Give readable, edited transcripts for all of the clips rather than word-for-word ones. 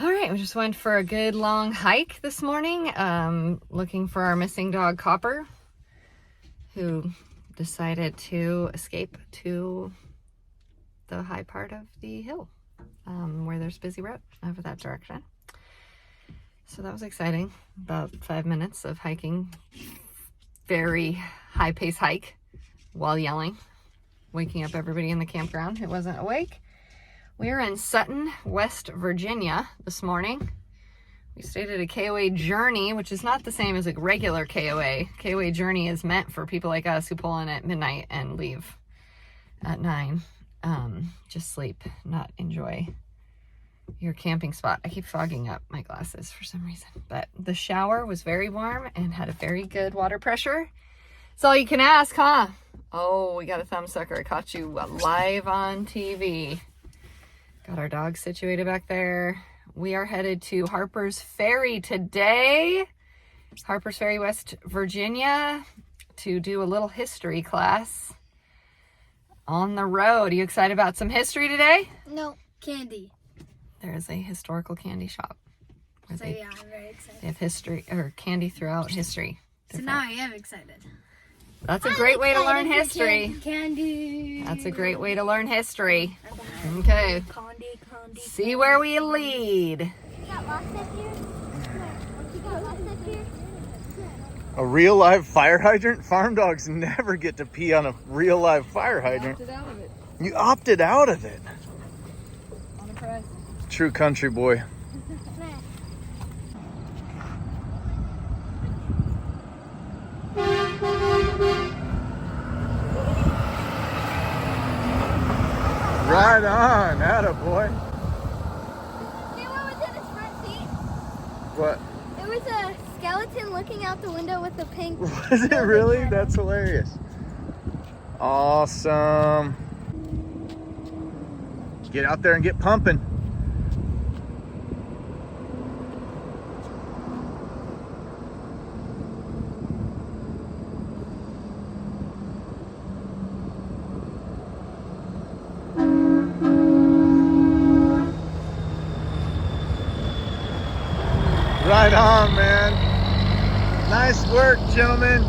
All right, we just went for a good long hike this morning, looking for our missing dog Copper, who decided to escape to the high part of the hill, where there's a busy road over that direction. So that was exciting. About 5 minutes of hiking, very high pace hike while yelling, waking up everybody in the campground who wasn't awake. We're in Sutton, West Virginia this morning. We stayed at a KOA Journey, which is not the same as a regular KOA. KOA Journey is meant for people like us who pull in at midnight and leave at 9. Just sleep, not enjoy your camping spot. I keep fogging up my glasses for some reason. But the shower was very warm and had a very good water pressure. It's all you can ask, huh? Oh, we got a thumb sucker. I caught you live on TV. Got our dogs situated back there. We are headed to Harpers Ferry today. Harpers Ferry, West Virginia, to do a little history class on the road. Are you excited about some history today? No, candy. There is a historical candy shop. So yeah, I'm very excited. They have history, or candy throughout history. So now I am excited. That's a great way to learn history. Candy. That's a great way to learn history. Okay. Candy. See where we lead. You got lost up here? You got lost up here? A real live fire hydrant? Farm dogs never get to pee on a real live fire hydrant. You opted out of it. True country boy. Right on, attaboy. See what was in his front seat? What? It was a skeleton looking out the window with a pink. Was it really? That's hilarious. Awesome. Get out there and get pumping. Right on, man. Nice work, gentlemen.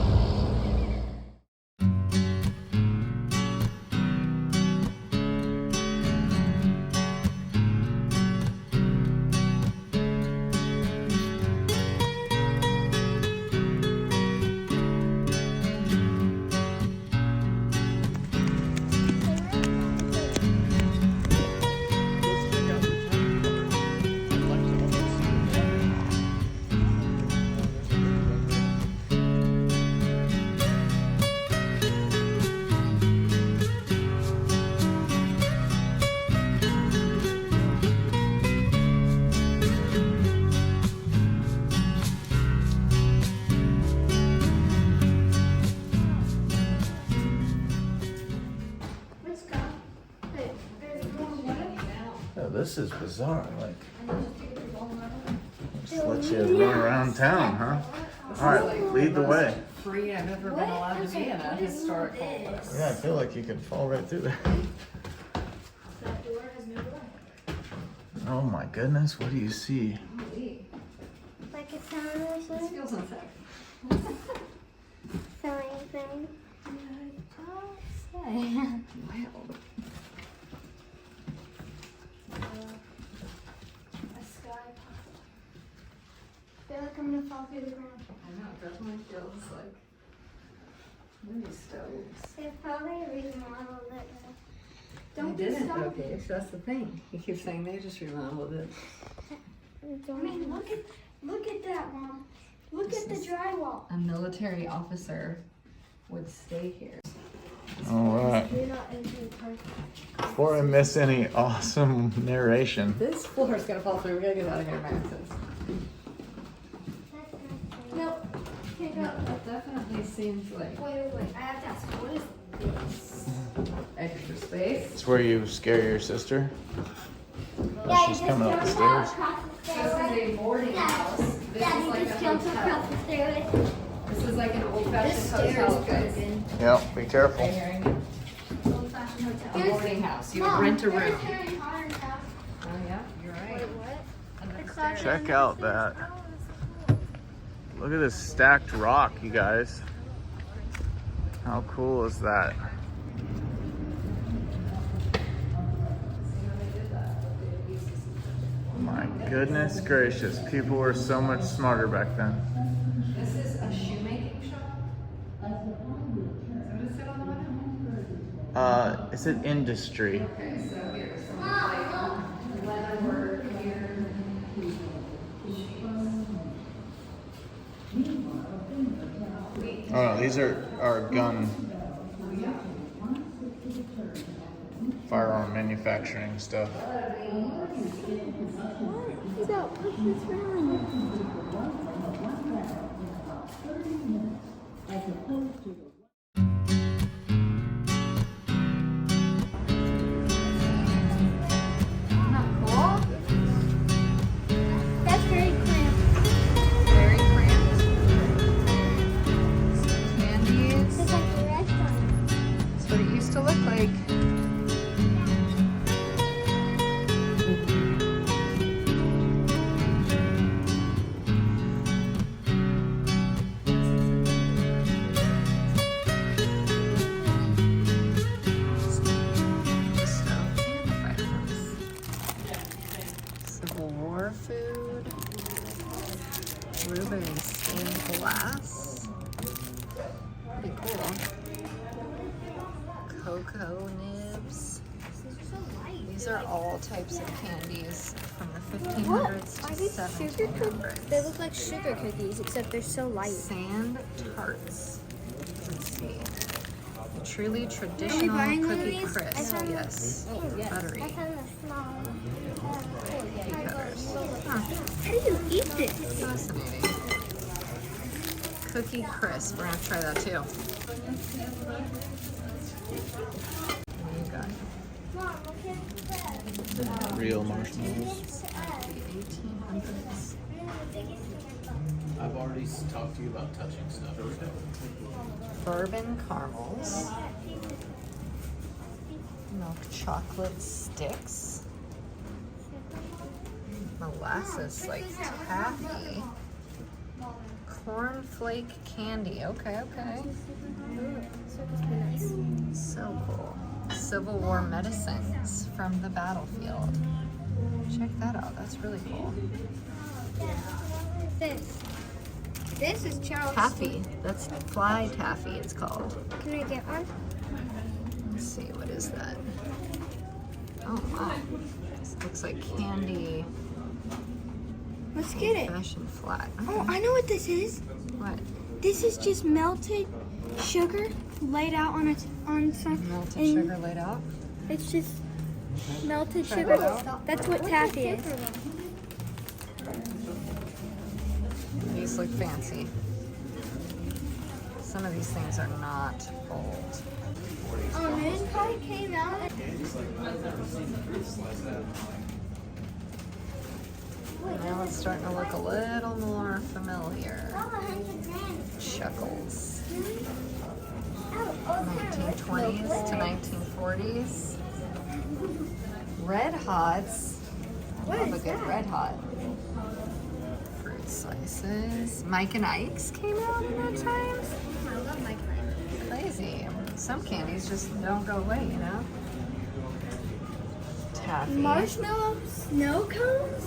Oh, this is bizarre. Like, just let you run around town, huh? All right, lead the way. Free. I've never been allowed to be in a historical. Yeah, I feel like you could fall right through there. Oh my goodness, what do you see? Like a sound or something? Feels unsafe. Something. Wow. I feel like I'm gonna fall through the ground. I know, it definitely feels like mini stoves. They probably remodeled it. They Don't didn't, stop okay, it. that's the thing. You keep saying they just remodeled it. I mean, look at that, Mom. Look at the drywall. A military officer would stay here. All right. You're not into the park. Before I miss any awesome narration. This floor is gonna fall through. We gotta get out of here, Max's. Nope. Can't go. That definitely seems like Wait. I have to ask, what is this? extra space. It's where you scare your sister. Yeah, She's you coming up the stairs. across the This is stairway. a boarding house. This Yeah, is you like just a jump hotel. across the stairway. This is like an old-fashioned This hotel, stair is guys. broken. Yep, be careful. Are you hearing me? Old-fashioned hotel. A boarding house. You would Mom, rent a there's room. Harry Potter's house. Oh yeah, you're right. Wait, what? Check out that. Look at this stacked rock, you guys. How cool is that? My goodness gracious, people were so much smarter back then. This is a shoemaking shop? Is that what it said on the window? Is it industry? Okay, so here's some like leather work here. Oh no, these are gun firearm manufacturing stuff. You got Harpers Ferry. Isn't that cool? That's very cramped. Very cramped. Candies. It's like a restaurant. That's what it used to look like. Civil War food. Ruben stained glass. Pretty cool. Cocoa nibs. These are all types of candies from the 1500s Are to these sugar cookies? They 1700s. look like sugar cookies, except they're so light. Sand tarts. Let's see. A truly Are traditional we buying one of cookie these? crisp. I found Yes. yes. Buttery. I found a small Cookie cutters. Huh. How do you eat this? Fascinating. Cookie crisp. We're gonna try that too. What do you got? Mom, look at that. Real marshmallows. The 1800s. I've already talked to you about touching stuff. Bourbon caramels. Milk chocolate sticks. Molasses like taffy. Cornflake candy. Okay, okay. So cool. Civil War medicines from the battlefield. Check that out. That's really cool. This. This is Charles. Taffy. That's fly taffy, it's called. Can I get one? Let's see, what is that? Oh my. This looks like candy. Let's get it. Fashion flat. Oh, I know what this is. What? This is just melted sugar laid out on some. Melted and sugar laid out? It's just melted Try sugar. that out. That's what taffy is. These look fancy. Some of these things are not old. Oh, this probably came out. Now it's starting to look a little more familiar. Chuckles. 1920s to 1940s. Red Hots. Love a good Red Hot. Fruit slices. Mike and Ike's came out in that time. I love Mike and Ike. Crazy. Some candies just don't go away, you know? Taffy. Marshmallow snow cones?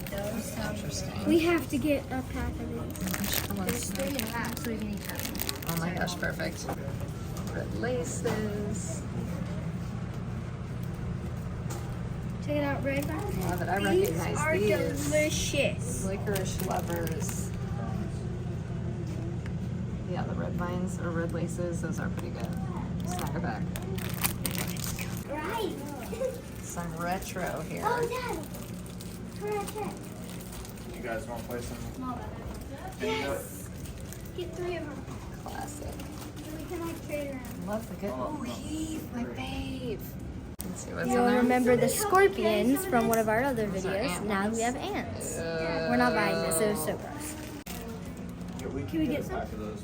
That's interesting. We have to get a pack of these. Marshmallows. 3.5, so we can eat that. Oh my gosh, perfect. Red laces. Check it out, red one. Love it. I These recognize are these. delicious. Licorice lovers. Yeah, the red vines or red laces, those are pretty good. Snack it back. Right. Some retro here. Oh, Dad. Turn that check. You guys want to play some? Yes. Get 3 of them. Classic. So we can like trade around. Love the good. Oh, Heath, my fave. Let's see what's in You'll there. remember the scorpions from one of our other Those are videos. ant Now ones. we have ants. We're not buying this. It was so gross. Can we get some?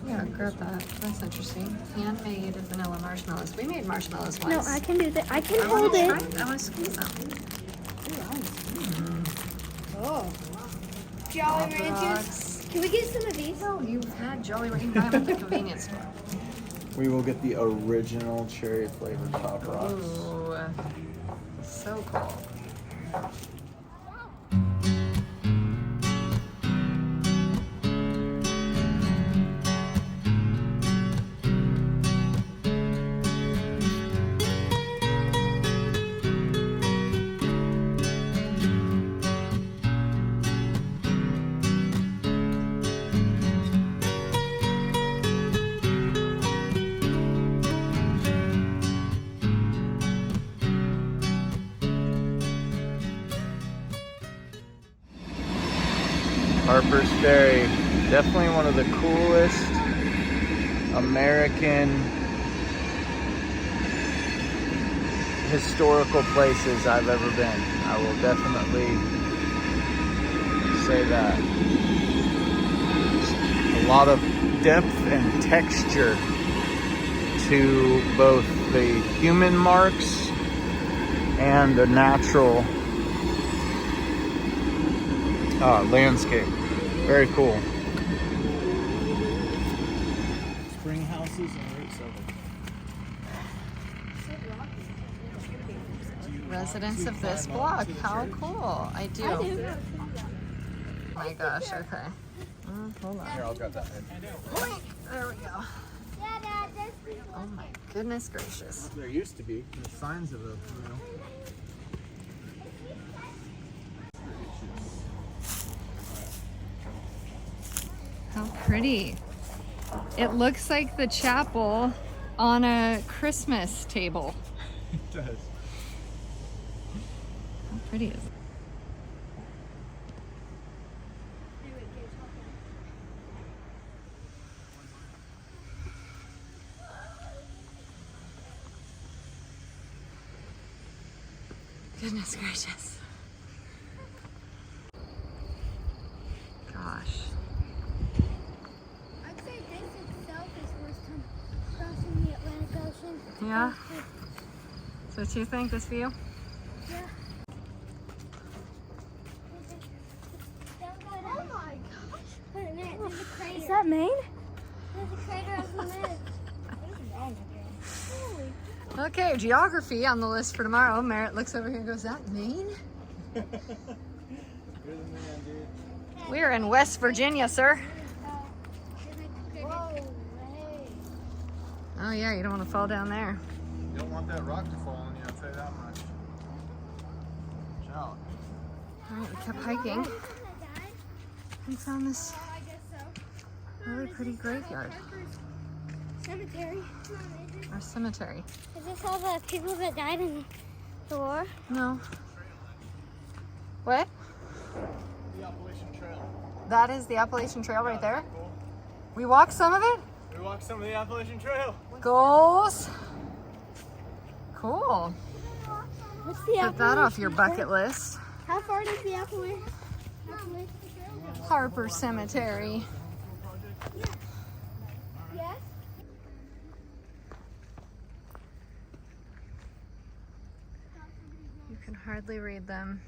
Yeah, grab that. That's interesting. Handmade vanilla marshmallows. We made marshmallows No, once. I can do that. I can I wanna hold try it. I want to squeeze them. Oh. Jolly Ranchers. Can we get some of these? Oh, you had Jolly Rancher. Buy them at the convenience store. We will get the original cherry flavored Pop Rocks. Ooh, so cool. Harpers Ferry, definitely one of the coolest American historical places I've ever been. I will definitely say that. A lot of depth and texture to both the human marks and the natural landscape. Very cool. Spring houses and roots of it. Residents of this block. How cool. I do. Oh my gosh, okay. Hold on. Here, I'll grab that. There we go. Oh my goodness gracious. There used to be. There's signs of it, you know. How pretty. It looks like the chapel on a Christmas table. It does. How pretty is it? Goodness gracious. Gosh. I'd say this itself is worse than crossing the Atlantic Ocean. Yeah? So what you think, this view? Yeah. Oh my gosh. Wait a minute, there's a crater. Is that Maine? There's a crater on the moon. Holy. Okay, geography on the list for tomorrow. Merritt looks over here and goes, that Maine? We're in West Virginia, sir. Whoa, hey. Oh yeah, you don't want to fall down there. You don't want that rock to fall on you, I'll tell you that much. Watch out. Alright, we kept hiking and found this I guess so. really pretty graveyard. Cemetery. Our cemetery. Is this all the people that died in the war? No. What? The Appalachian Trail. That is the Appalachian Trail right there? We walked some of it? We walked some of the Appalachian Trail. Goals. Cool. What's the Put that off your bucket list. How far does the Appalachian Trail? Harper Cemetery. Yes. You can hardly read them.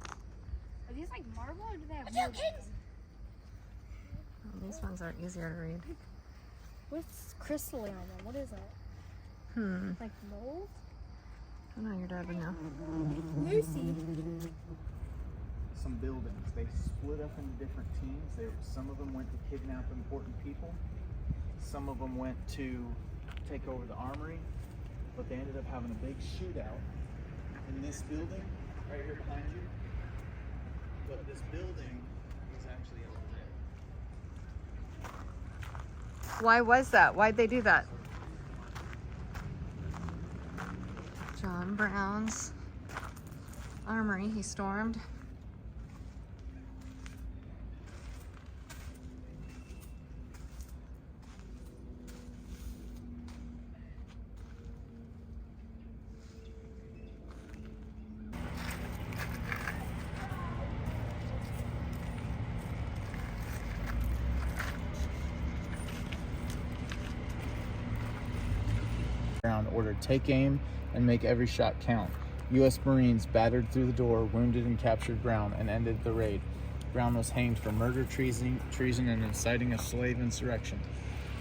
Are these like marble or do they have Oh, these ones are easier to read. What's crystalline on them? What is that? Like mold? I know your dad would know. Lucy. Some buildings, they split up into different teams. Some of them went to kidnap important people. Some of them went to take over the armory. But they ended up having a big shootout in this building right here behind you. But this building was actually over there. Why was that? Why'd they do that? John Brown's armory he stormed. Order, take aim and make every shot count. U.S. Marines battered through the door, wounded and captured Brown, and ended the raid. Brown was hanged for murder, treason, and inciting a slave insurrection.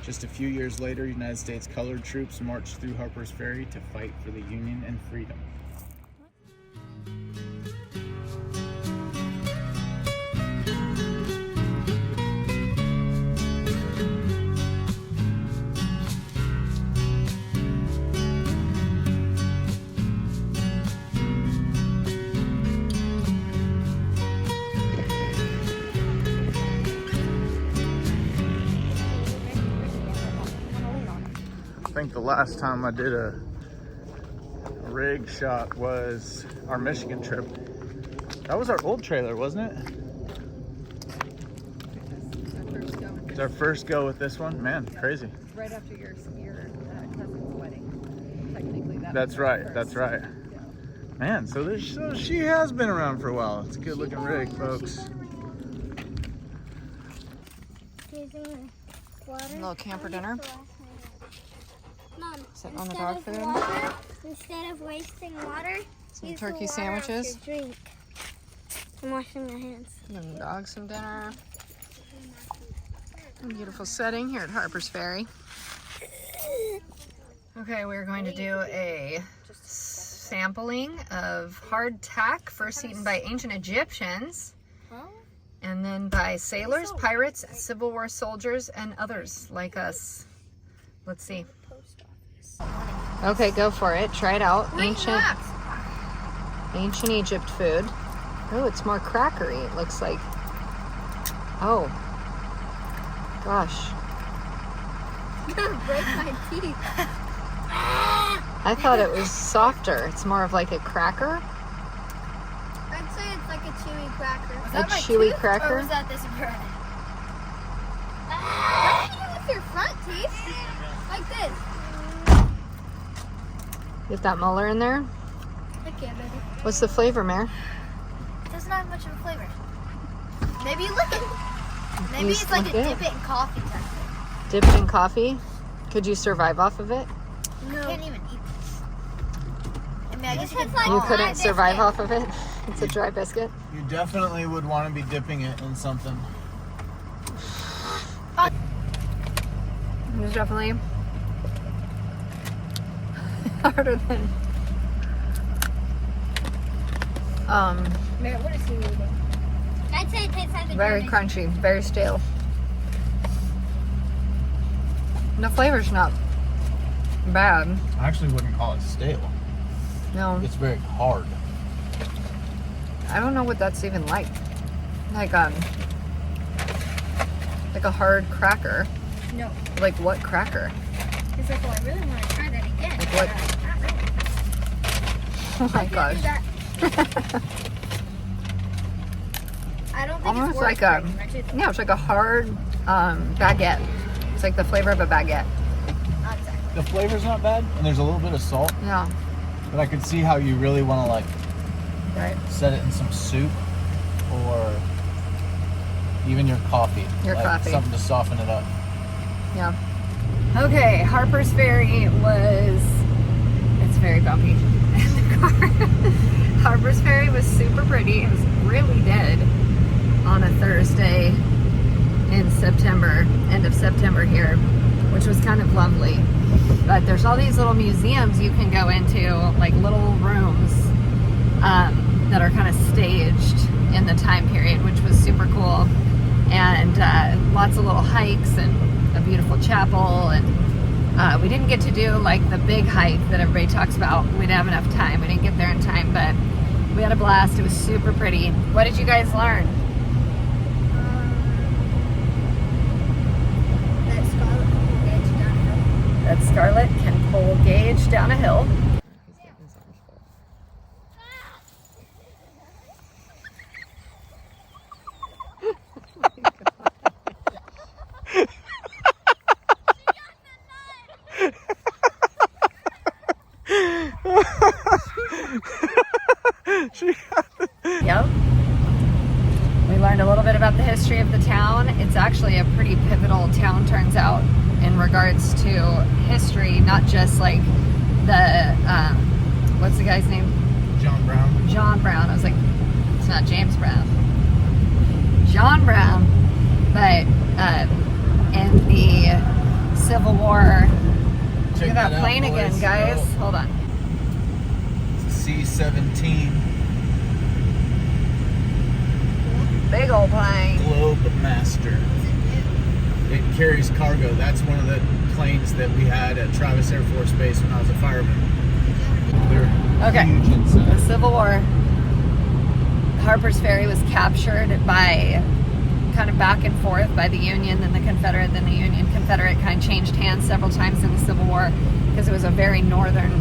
Just a few years later, United States colored troops marched through Harpers Ferry to fight for the Union and freedom. I think the last time I did a rig shot was our Michigan trip. That was our old trailer, wasn't it? It's our first go with this one. Man, crazy. Right after your cousin's wedding. Technically, That's right. That's right. Yeah. Man, so she has been around for a while. It's a good looking rig, folks. A little camper dinner. Mom, Sitting on the dog food. Instead of wasting water, Some use turkey the water sandwiches. to drink. I'm washing my hands. Giving the dog some dinner. A beautiful setting here at Harpers Ferry. Okay, we're going to do a sampling of hardtack, first eaten by ancient Egyptians, and then by sailors, pirates, Civil War soldiers, and others like us. Let's see. Okay, go for it. Try it out. Ancient Egypt food. Oh, it's more crackery. It looks like. Oh. Gosh. I'm gonna break my teeth. I thought it was softer. It's more of like a cracker. I'd say it's like a chewy cracker. Was A chewy cracker? Or was that this bread? What do you do with your front teeth? Like this. Get that molar in there. Okay, baby. What's the flavor, Mare? It doesn't have much of a flavor. Maybe you lick it. Maybe You it's like a lick it? dip it in coffee type thing. Dip it in coffee. Could you survive off of it? No. I can't even eat this. I mean, I guess you could like You couldn't survive off of it? It's a dry biscuit. You definitely would want to be dipping it in something. It's definitely harder than What is he eating? I'd say it tastes like a very jelly. crunchy, very stale. The flavor's not bad. I actually wouldn't call it stale. No, It's very hard. I don't know what that's even like. Like a hard cracker. No. Like what cracker? He's like, well, I really want to try that again. Like what? Not really. Oh my I gosh. can't do that. I don't think Almost it's like worth a, breaking my tooth. yeah, it's like a hard baguette. It's like the flavor of a baguette. Not exactly. The flavor's not bad, and there's a little bit of salt, Yeah, but I could see how you really want to like right. set it in some soup or even your coffee. Your like coffee. Something to soften it up. Yeah. Okay, Harpers Ferry was, it's very bumpy in the car. Harpers Ferry was super pretty. It was really dead on a Thursday in September, end of September here, which was kind of lovely. But there's all these little museums you can go into, like little rooms that are kind of staged in the time period, which was super cool. And lots of little hikes and a beautiful chapel. And we didn't get to do like the big hike that everybody talks about. We didn't have enough time. We didn't get there in time, but we had a blast. It was super pretty. What did you guys learn? That Scarlet can pull gauge down a hill. That Scarlett can pull gauge down a hill. Yep. We learned a little bit about the history of the town. It's actually a pretty pivotal town, turns out, in regards to history, not just like the, what's the guy's name? John Brown. John Brown. I was like, it's not James Brown. John Brown. But in the Civil War, look Check at that out, plane boys. again, guys. Oh, Hold on. it's a C-17 Big old plane. Globe Master. It carries cargo. That's one of the planes that we had at Travis Air Force Base when I was a fireman. They're Okay. huge inside. The Civil War. Harpers Ferry was captured by kind of back and forth by the Union, then the Confederate, then the Union. Confederate kind of changed hands several times in the Civil War because it was a very northern,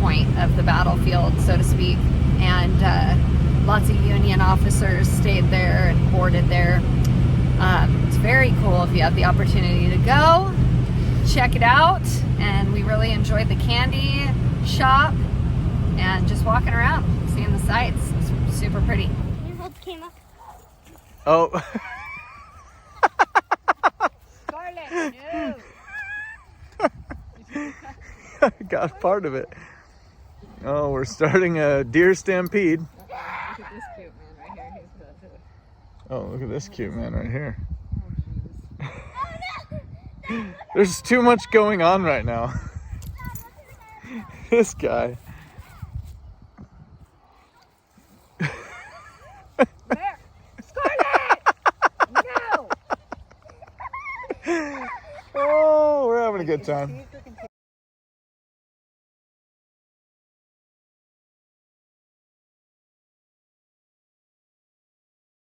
point of the battlefield, so to speak. And lots of Union officers stayed there and boarded there. It's very cool if you have the opportunity to go. Check it out. And we really enjoyed the candy shop and just walking around, seeing the sights. It's super pretty. You hold the camera. Oh. Scarlett, no. Got part of it. Oh, we're starting a deer stampede. Look at this cute man right here. He's about to... Oh, look at this cute man right here. There's too much going on right now. This guy. There! Scarlett! No! Oh, we're having a good time.